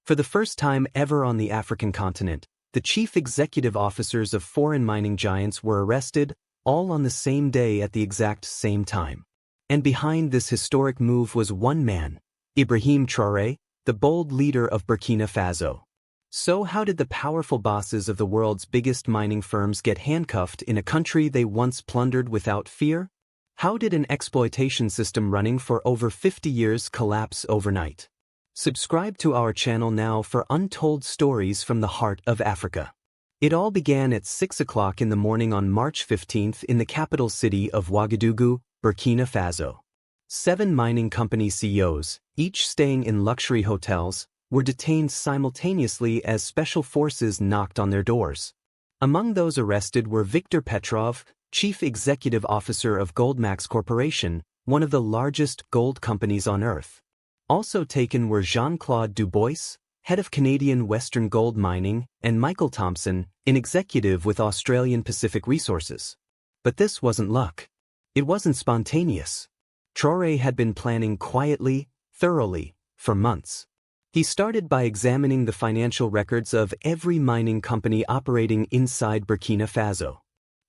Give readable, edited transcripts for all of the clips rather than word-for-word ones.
For the first time ever on the African continent, the chief executive officers of foreign mining giants were arrested, all on the same day at the exact same time. And behind this historic move was one man, Ibrahim Traoré, the bold leader of Burkina Faso. So how did the powerful bosses of the world's biggest mining firms get handcuffed in a country they once plundered without fear? How did an exploitation system running for over 50 years collapse overnight? Subscribe to our channel now for untold stories from the heart of Africa. It all began at 6 o'clock in the morning on March 15th in the capital city of Ouagadougou, Burkina Faso. 7 mining company CEOs, each staying in luxury hotels, were detained simultaneously as special forces knocked on their doors. Among those arrested were Victor Petrov, chief executive officer of Goldmax Corporation, one of the largest gold companies on earth. Also taken were Jean-Claude Dubois, head of Canadian Western Gold Mining, and Michael Thompson, an executive with Australian Pacific Resources. But this wasn't luck. It wasn't spontaneous. Traoré had been planning quietly, thoroughly, for months. He started by examining the financial records of every mining company operating inside Burkina Faso.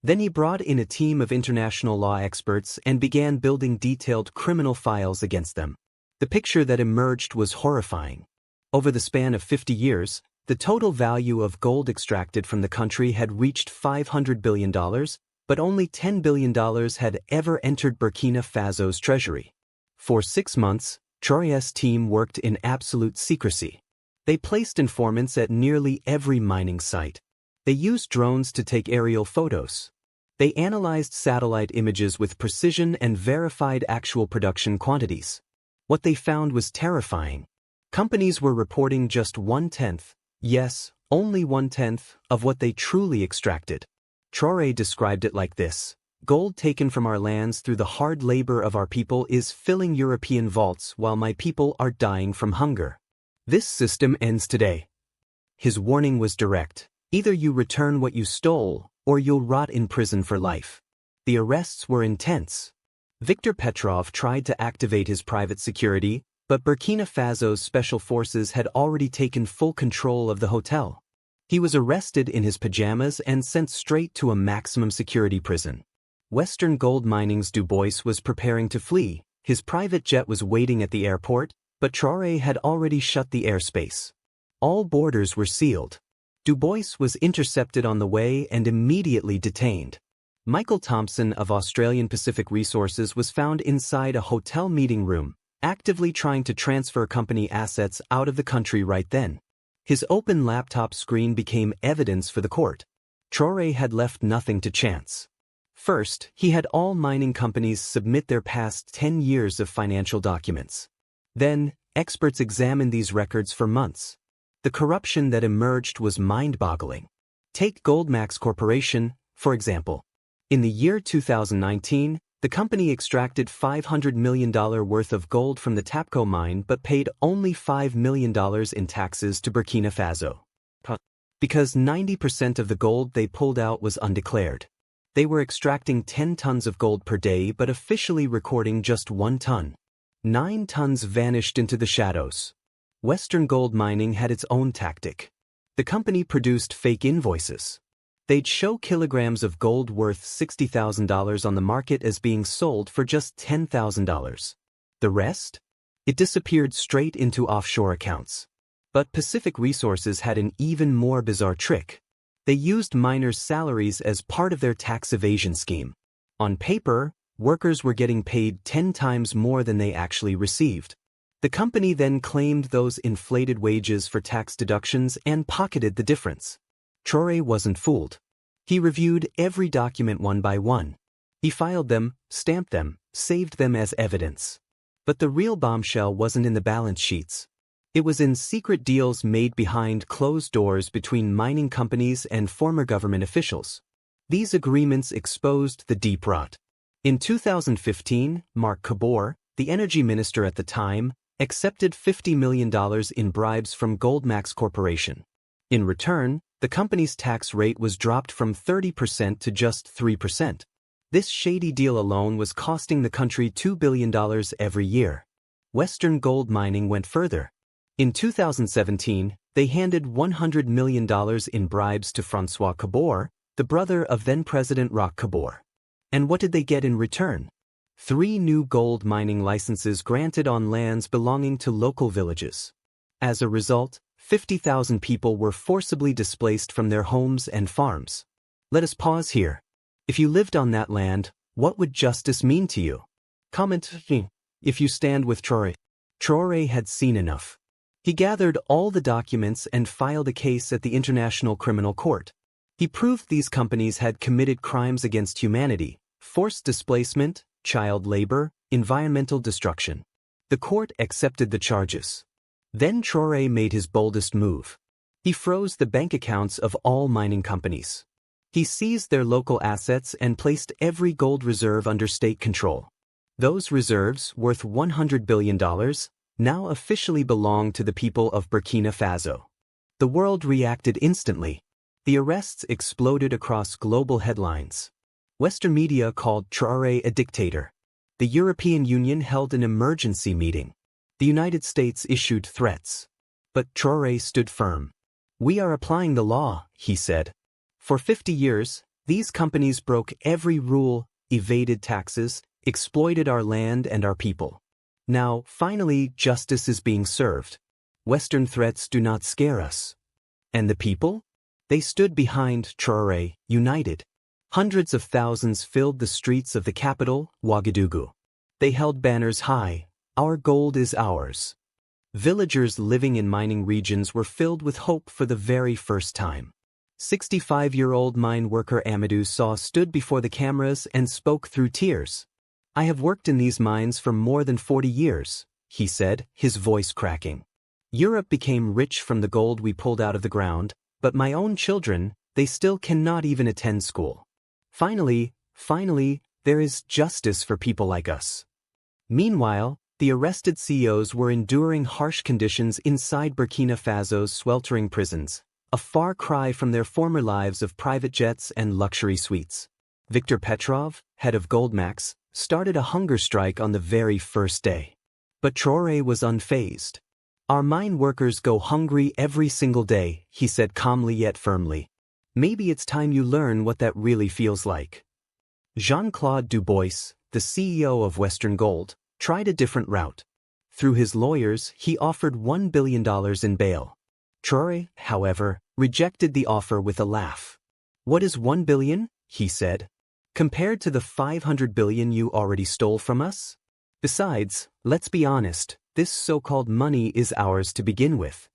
Then he brought in a team of international law experts and began building detailed criminal files against them. The picture that emerged was horrifying. Over the span of 50 years, the total value of gold extracted from the country had reached $500 billion, but only $10 billion had ever entered Burkina Faso's treasury. For 6 months, Traoré's team worked in absolute secrecy. They placed informants at nearly every mining site. They used drones to take aerial photos. They analyzed satellite images with precision and verified actual production quantities. What they found was terrifying. Companies were reporting just 1/10, yes, only 1/10, of what they truly extracted. Traoré described it like this: "Gold taken from our lands through the hard labor of our people is filling European vaults while my people are dying from hunger. This system ends today." His warning was direct: either you return what you stole, or you'll rot in prison for life. The arrests were intense. Victor Petrov tried to activate his private security, but Burkina Faso's special forces had already taken full control of the hotel. He was arrested in his pajamas and sent straight to a maximum security prison. Western Gold Mining's Dubois was preparing to flee. His private jet was waiting at the airport, but Traoré had already shut the airspace. All borders were sealed. Dubois was intercepted on the way and immediately detained. Michael Thompson of Australian Pacific Resources was found inside a hotel meeting room, actively trying to transfer company assets out of the country right then. His open laptop screen became evidence for the court. Traoré had left nothing to chance. First, he had all mining companies submit their past 10 years of financial documents. Then, experts examined these records for months. The corruption that emerged was mind-boggling. Take Goldmax Corporation, for example. In the year 2019, the company extracted $500 million worth of gold from the Tapco mine but paid only $5 million in taxes to Burkina Faso. Because 90% of the gold they pulled out was undeclared. They were extracting 10 tons of gold per day but officially recording just 1 ton. 9 tons vanished into the shadows. Western Gold Mining had its own tactic. The company produced fake invoices. They'd show kilograms of gold worth $60,000 on the market as being sold for just $10,000. The rest? It disappeared straight into offshore accounts. But Pacific Resources had an even more bizarre trick. They used miners' salaries as part of their tax evasion scheme. On paper, workers were getting paid 10 times more than they actually received. The company then claimed those inflated wages for tax deductions and pocketed the difference. Traoré wasn't fooled. He reviewed every document one by one. He filed them, stamped them, saved them as evidence. But the real bombshell wasn't in the balance sheets. It was in secret deals made behind closed doors between mining companies and former government officials. These agreements exposed the deep rot. In 2015, Mark Kabor, the energy minister at the time, accepted $50 million in bribes from Goldmax Corporation. In return, the company's tax rate was dropped from 30% to just 3%. This shady deal alone was costing the country $2 billion every year. Western Gold Mining went further. In 2017, they handed $100 million in bribes to François Kabore, the brother of then-President Roch Kabore. And what did they get in return? 3 new gold mining licenses granted on lands belonging to local villages. As a result, 50,000 people were forcibly displaced from their homes and farms. Let us pause here. If you lived on that land, what would justice mean to you? Comment if you stand with Traore. Traore had seen enough. He gathered all the documents and filed a case at the International Criminal Court. He proved these companies had committed crimes against humanity, forced displacement, child labor, environmental destruction. The court accepted the charges. Then Traore made his boldest move. He froze the bank accounts of all mining companies. He seized their local assets and placed every gold reserve under state control. Those reserves, worth $100 billion, now officially belong to the people of Burkina Faso. The world reacted instantly. The arrests exploded across global headlines. Western media called Traore a dictator. The European Union held an emergency meeting. The United States issued threats. But Traore stood firm. "We are applying the law," he said. For 50 years, these companies broke every rule, evaded taxes, exploited our land and our people. Now, finally, justice is being served. Western threats do not scare us. And the people? They stood behind Traore, united. Hundreds of thousands filled the streets of the capital, Ouagadougou. They held banners high, "Our gold is ours." Villagers living in mining regions were filled with hope for the very first time. 65-year-old mine worker Amadou Saw stood before the cameras and spoke through tears. "I have worked in these mines for more than 40 years, he said, his voice cracking. "Europe became rich from the gold we pulled out of the ground, but my own children, they still cannot even attend school. Finally, there is justice for people like us." Meanwhile, the arrested CEOs were enduring harsh conditions inside Burkina Faso's sweltering prisons, a far cry from their former lives of private jets and luxury suites. Victor Petrov, head of Goldmax, started a hunger strike on the very first day. But Traore was unfazed. "Our mine workers go hungry every single day," he said calmly yet firmly. "Maybe it's time you learn what that really feels like." Jean-Claude Dubois, the CEO of Western Gold, tried a different route. Through his lawyers, he offered $1 billion in bail. Traore, however, rejected the offer with a laugh. "What is $1 billion?" he said. "Compared to the $500 billion you already stole from us? Besides, let's be honest, this so-called money is ours to begin with."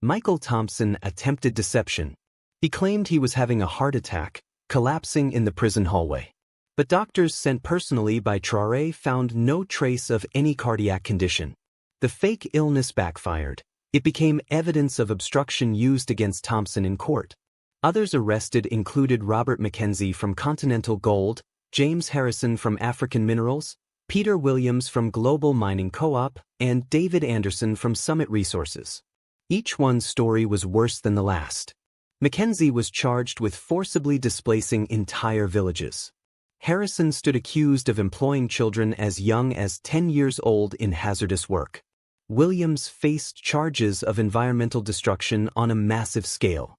Michael Thompson attempted deception. He claimed he was having a heart attack, collapsing in the prison hallway. But doctors sent personally by Traore found no trace of any cardiac condition. The fake illness backfired. It became evidence of obstruction used against Thompson in court. Others arrested included Robert McKenzie from Continental Gold, James Harrison from African Minerals, Peter Williams from Global Mining Co-op, and David Anderson from Summit Resources. Each one's story was worse than the last. McKenzie was charged with forcibly displacing entire villages. Harrison stood accused of employing children as young as 10 years old in hazardous work. Williams faced charges of environmental destruction on a massive scale.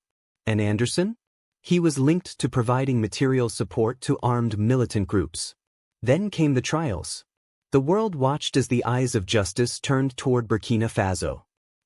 And Anderson? He was linked to providing material support to armed militant groups. Then came the trials. The world watched as the eyes of justice turned toward Burkina Faso.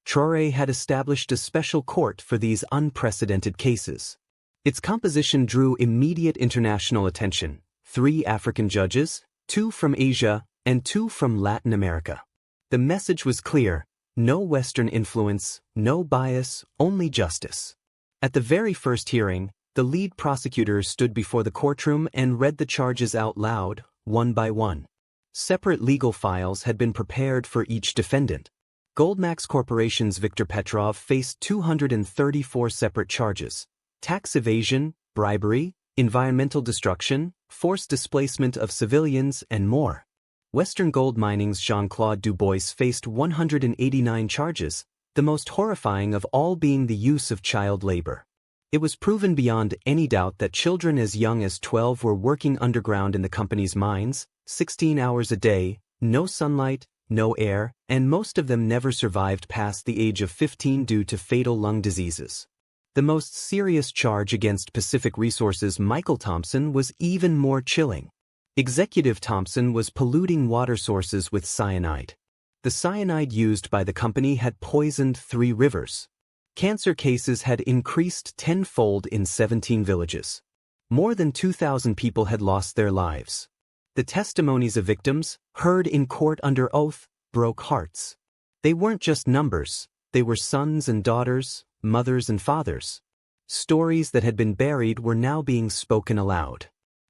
Traore had established a special court for these unprecedented cases. Its composition drew immediate international attention: 3 African judges, 2 from Asia, and 2 from Latin America. The message was clear: no Western influence, no bias, only justice. At the very first hearing, the lead prosecutor stood before the courtroom and read the charges out loud, one by one. Separate legal files had been prepared for each defendant. Goldmax Corporation's Victor Petrov faced 234 separate charges: tax evasion, bribery, environmental destruction, forced displacement of civilians, and more. Western Gold Mining's Jean-Claude Dubois faced 189 charges, the most horrifying of all being the use of child labor. It was proven beyond any doubt that children as young as 12 were working underground in the company's mines, 16 hours a day, no sunlight, no air, and most of them never survived past the age of 15 due to fatal lung diseases. The most serious charge against Pacific Resources' Michael Thompson was even more chilling. Executive Thompson was polluting water sources with cyanide. The cyanide used by the company had poisoned 3 rivers. Cancer cases had increased tenfold in 17 villages. More than 2,000 people had lost their lives. The testimonies of victims, heard in court under oath, broke hearts. They weren't just numbers, they were sons and daughters, mothers and fathers. Stories that had been buried were now being spoken aloud.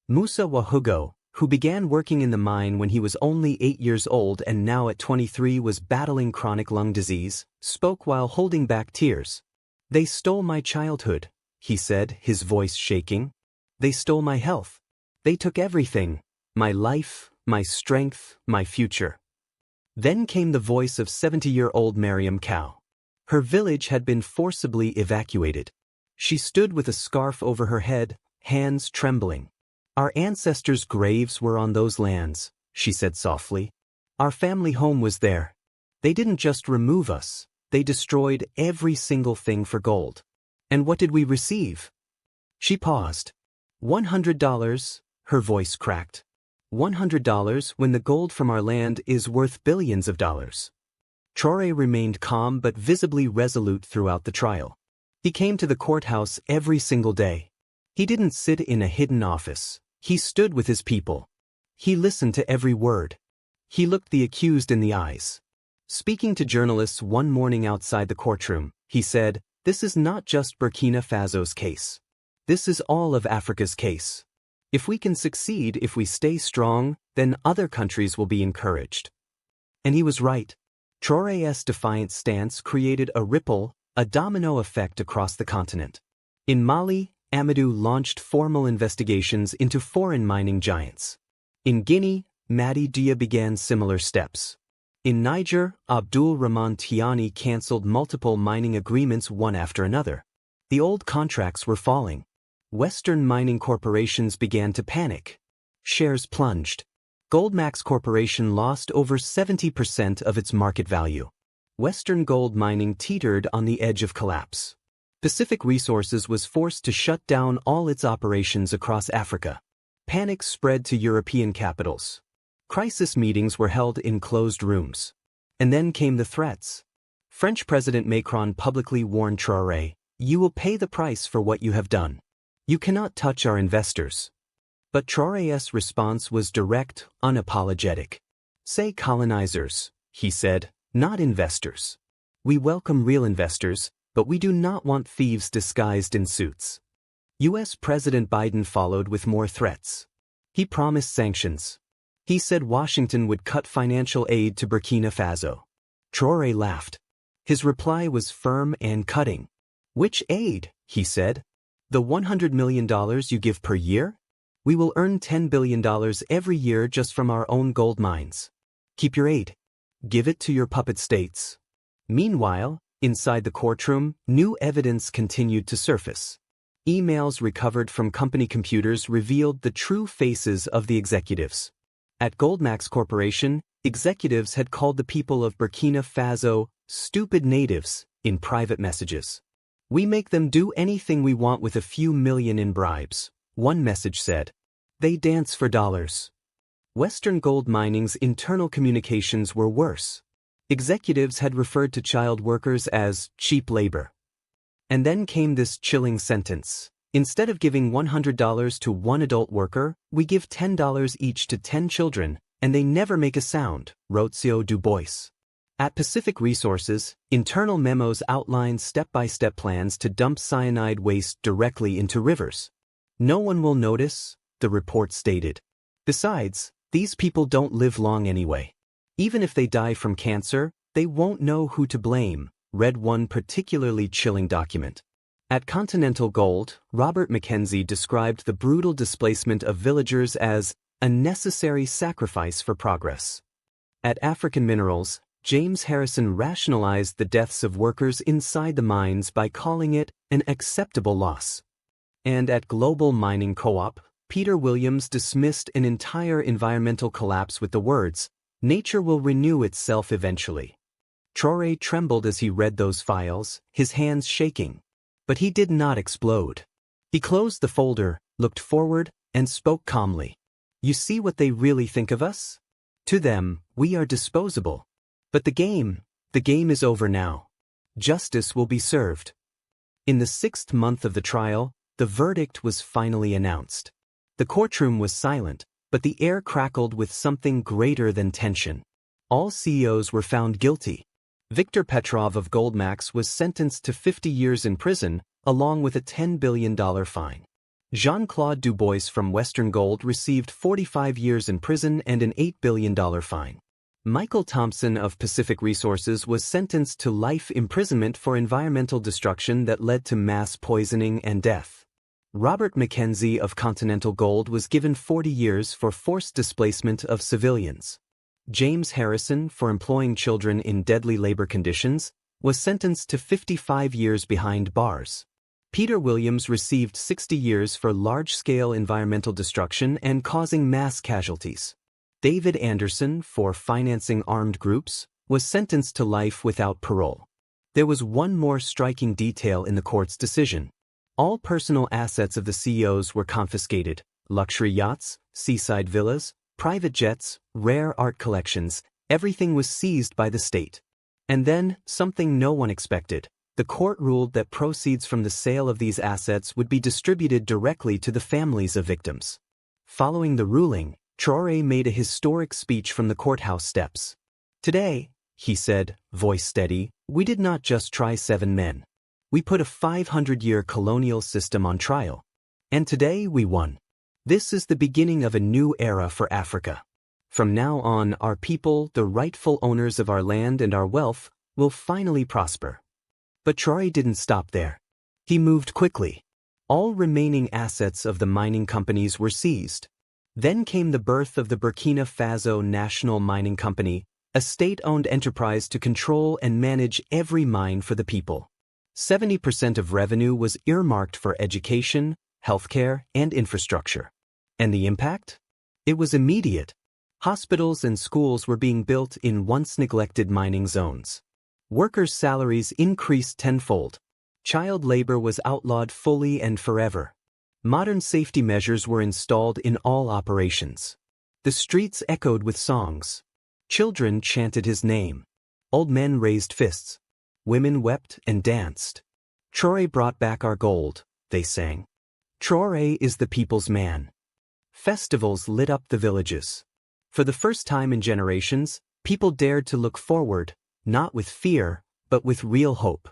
Musa Wahugo, who began working in the mine when he was only 8 years old and now at 23 was battling chronic lung disease, spoke while holding back tears. "They stole my childhood," he said, his voice shaking. "They stole my health. They took everything, my life, my strength, my future." Then came the voice of 70-year-old Mariam Cow. Her village had been forcibly evacuated. She stood with a scarf over her head, hands trembling. "Our ancestors' graves were on those lands," she said softly. "Our family home was there. They didn't just remove us, they destroyed every single thing for gold. And what did we receive?" She paused. $100, her voice cracked. $100 when the gold from our land is worth billions of dollars. Traore remained calm but visibly resolute throughout the trial. He came to the courthouse every single day. He didn't sit in a hidden office. He stood with his people. He listened to every word. He looked the accused in the eyes. Speaking to journalists one morning outside the courtroom, he said, "This is not just Burkina Faso's case. This is all of Africa's case. If we can succeed, if we stay strong, then other countries will be encouraged." And he was right. Traoré's defiant stance created a ripple, a domino effect across the continent. In Mali, Amadou launched formal investigations into foreign mining giants. In Guinea, Madi Dia began similar steps. In Niger, Abdul Rahman Tiani cancelled multiple mining agreements one after another. The old contracts were falling. Western mining corporations began to panic. Shares plunged. Goldmax Corporation lost over 70% of its market value. Western gold mining teetered on the edge of collapse. Pacific Resources was forced to shut down all its operations across Africa. Panic spread to European capitals. Crisis meetings were held in closed rooms. And then came the threats. French President Macron publicly warned Traoré, "You will pay the price for what you have done. You cannot touch our investors." But Traoré's response was direct, unapologetic. "Say colonizers," he said, "not investors. We welcome real investors, but we do not want thieves disguised in suits." U.S. President Biden followed with more threats. He promised sanctions. He said Washington would cut financial aid to Burkina Faso. Traoré laughed. His reply was firm and cutting. "Which aid?" he said. "The $100 million you give per year? We will earn $10 billion every year just from our own gold mines. Keep your aid. Give it to your puppet states." Meanwhile, inside the courtroom, new evidence continued to surface. Emails recovered from company computers revealed the true faces of the executives. At Goldmax Corporation, executives had called the people of Burkina Faso "stupid natives" in private messages. "We make them do anything we want with a few million in bribes," one message said. "They dance for dollars." Western gold mining's internal communications were worse. Executives had referred to child workers as cheap labor. And then came this chilling sentence. "Instead of giving $100 to one adult worker, we give $10 each to 10 children, and they never make a sound," wrote Sio Du Bois. At Pacific Resources, internal memos outlined step-by-step plans to dump cyanide waste directly into rivers. "No one will notice," the report stated. "Besides, these people don't live long anyway. Even if they die from cancer, they won't know who to blame," read one particularly chilling document. At Continental Gold, Robert McKenzie described the brutal displacement of villagers as a necessary sacrifice for progress. At African Minerals, James Harrison rationalized the deaths of workers inside the mines by calling it an acceptable loss. And at Global Mining Co-op, Peter Williams dismissed an entire environmental collapse with the words, Nature will renew itself eventually. Traore trembled as he read those files, his hands shaking. But he did not explode. He closed the folder, looked forward, and spoke calmly. You see what they really think of us? To them, we are disposable. But the game is over now. Justice will be served. In the 6th month of the trial, the verdict was finally announced. The courtroom was silent, but the air crackled with something greater than tension. All CEOs were found guilty. Viktor Petrov of Goldmax was sentenced to 50 years in prison, along with a $10 billion fine. Jean-Claude Dubois from Western Gold received 45 years in prison and an $8 billion fine. Michael Thompson of Pacific Resources was sentenced to life imprisonment for environmental destruction that led to mass poisoning and death. Robert Mackenzie of Continental Gold was given 40 years for forced displacement of civilians. James Harrison, for employing children in deadly labor conditions, was sentenced to 55 years behind bars. Peter Williams received 60 years for large-scale environmental destruction and causing mass casualties. David Anderson, for financing armed groups, was sentenced to life without parole. There was one more striking detail in the court's decision. All personal assets of the CEOs were confiscated: luxury yachts, seaside villas, private jets, rare art collections. Everything was seized by the state. And then, something no one expected, the court ruled that proceeds from the sale of these assets would be distributed directly to the families of victims. Following the ruling, Traore made a historic speech from the courthouse steps. Today, he said, voice steady, we did not just try 7 men. We put a 500-year colonial system on trial. And today we won. This is the beginning of a new era for Africa. From now on, our people, the rightful owners of our land and our wealth, will finally prosper. But Traore didn't stop there. He moved quickly. All remaining assets of the mining companies were seized. Then came the birth of the Burkina Faso National Mining Company, a state-owned enterprise to control and manage every mine for the people. 70% of revenue was earmarked for education, healthcare, and infrastructure. And the impact? It was immediate. Hospitals and schools were being built in once neglected mining zones. Workers' salaries increased tenfold. Child labor was outlawed fully and forever. Modern safety measures were installed in all operations. The streets echoed with songs. Children chanted his name. Old men raised fists. Women wept and danced. Traore brought back our gold, they sang. Traore is the people's man. Festivals lit up the villages. For the first time in generations, people dared to look forward, not with fear, but with real hope.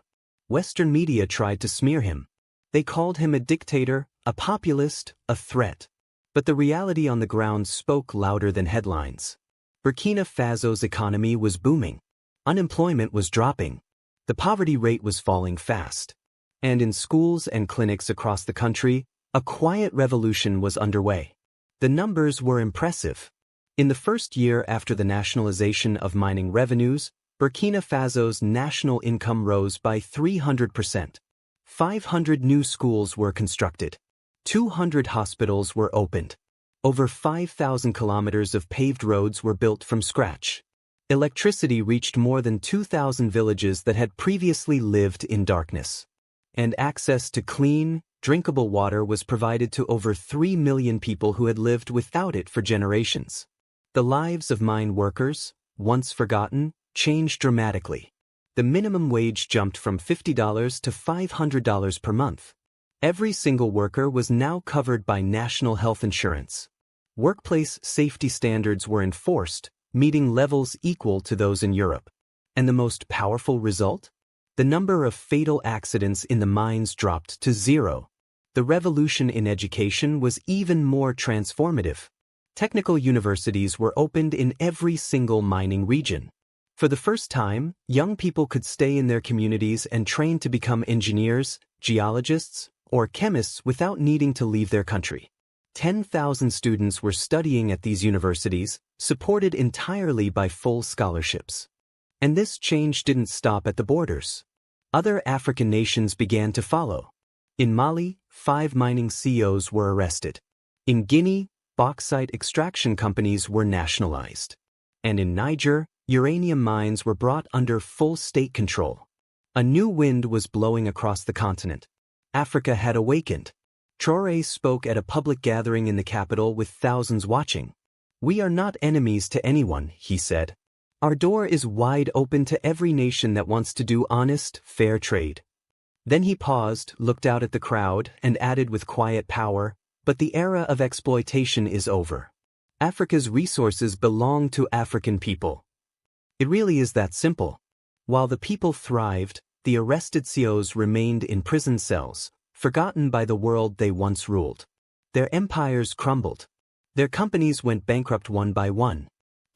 Western media tried to smear him. They called him a dictator, a populist, a threat. But the reality on the ground spoke louder than headlines. Burkina Faso's economy was booming. Unemployment was dropping. The poverty rate was falling fast. And in schools and clinics across the country, a quiet revolution was underway. The numbers were impressive. In the first year after the nationalization of mining revenues, Burkina Faso's national income rose by 300%. 500 new schools were constructed. 200 hospitals were opened. Over 5,000 kilometers of paved roads were built from scratch. Electricity reached more than 2,000 villages that had previously lived in darkness. And access to clean, drinkable water was provided to over 3 million people who had lived without it for generations. The lives of mine workers, once forgotten, changed dramatically. The minimum wage jumped from $50 to $500 per month. Every single worker was now covered by national health insurance. Workplace safety standards were enforced, meeting levels equal to those in Europe. And the most powerful result? The number of fatal accidents in the mines dropped to 0. The revolution in education was even more transformative. Technical universities were opened in every single mining region. For the first time, young people could stay in their communities and train to become engineers, geologists, or chemists without needing to leave their country. 10,000 students were studying at these universities, supported entirely by full scholarships. And this change didn't stop at the borders. Other African nations began to follow. In Mali, 5 mining CEOs were arrested. In Guinea, bauxite extraction companies were nationalized. And in Niger, uranium mines were brought under full state control. A new wind was blowing across the continent. Africa had awakened. Traore spoke at a public gathering in the capital with thousands watching. "We are not enemies to anyone," he said. "Our door is wide open to every nation that wants to do honest, fair trade." Then he paused, looked out at the crowd, and added with quiet power, "But the era of exploitation is over. Africa's resources belong to African people." It really is that simple. While the people thrived, the arrested CEOs remained in prison cells, forgotten by the world they once ruled. Their empires crumbled. Their companies went bankrupt one by one.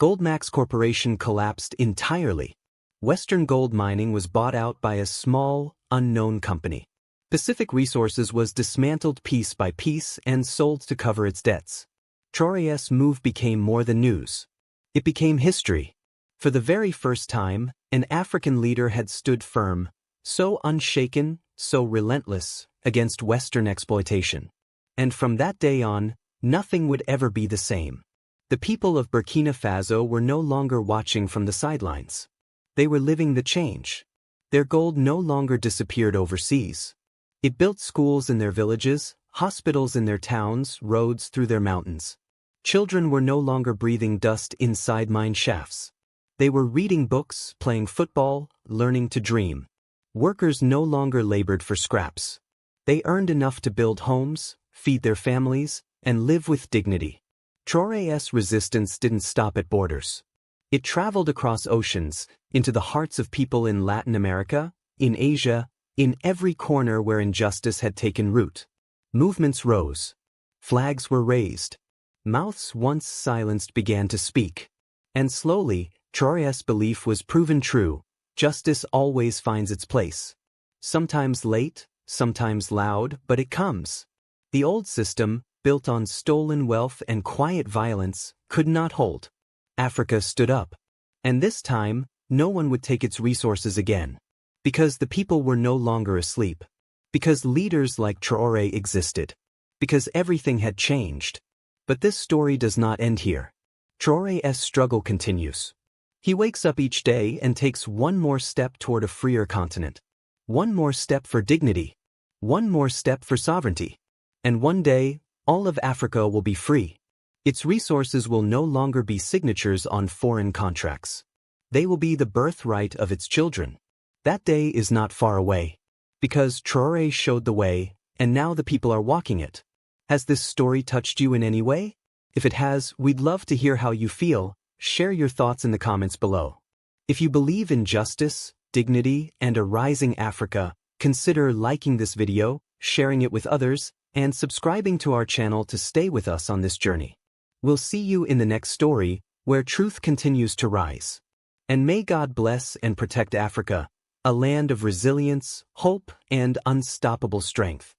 Goldmax Corporation collapsed entirely. Western gold mining was bought out by a small, unknown company. Pacific Resources was dismantled piece by piece and sold to cover its debts. Traoré's move became more than news. It became history. For the very first time, an African leader had stood firm, so unshaken, so relentless, against Western exploitation. And from that day on, nothing would ever be the same. The people of Burkina Faso were no longer watching from the sidelines. They were living the change. Their gold no longer disappeared overseas. It built schools in their villages, hospitals in their towns, roads through their mountains. Children were no longer breathing dust inside mine shafts. They were reading books, playing football, learning to dream. Workers no longer labored for scraps. They earned enough to build homes, feed their families, and live with dignity. Traoré's resistance didn't stop at borders. It traveled across oceans, into the hearts of people in Latin America, in Asia, in every corner where injustice had taken root. Movements rose. Flags were raised. Mouths once silenced began to speak. And slowly, Traoré's belief was proven true: justice always finds its place. Sometimes late, sometimes loud, but it comes. The old system, built on stolen wealth and quiet violence, could not hold. Africa stood up. And this time, no one would take its resources again. Because the people were no longer asleep. Because leaders like Traoré existed. Because everything had changed. But this story does not end here. Traoré's struggle continues. He wakes up each day and takes one more step toward a freer continent. One more step for dignity. One more step for sovereignty. And one day, all of Africa will be free. Its resources will no longer be signatures on foreign contracts. They will be the birthright of its children. That day is not far away. Because Traoré showed the way, and now the people are walking it. Has this story touched you in any way? If it has, we'd love to hear how you feel. Share your thoughts in the comments below. If you believe in justice, dignity, and a rising Africa, consider liking this video, sharing it with others, and subscribing to our channel to stay with us on this journey. We'll see you in the next story, where truth continues to rise. And may God bless and protect Africa, a land of resilience, hope, and unstoppable strength.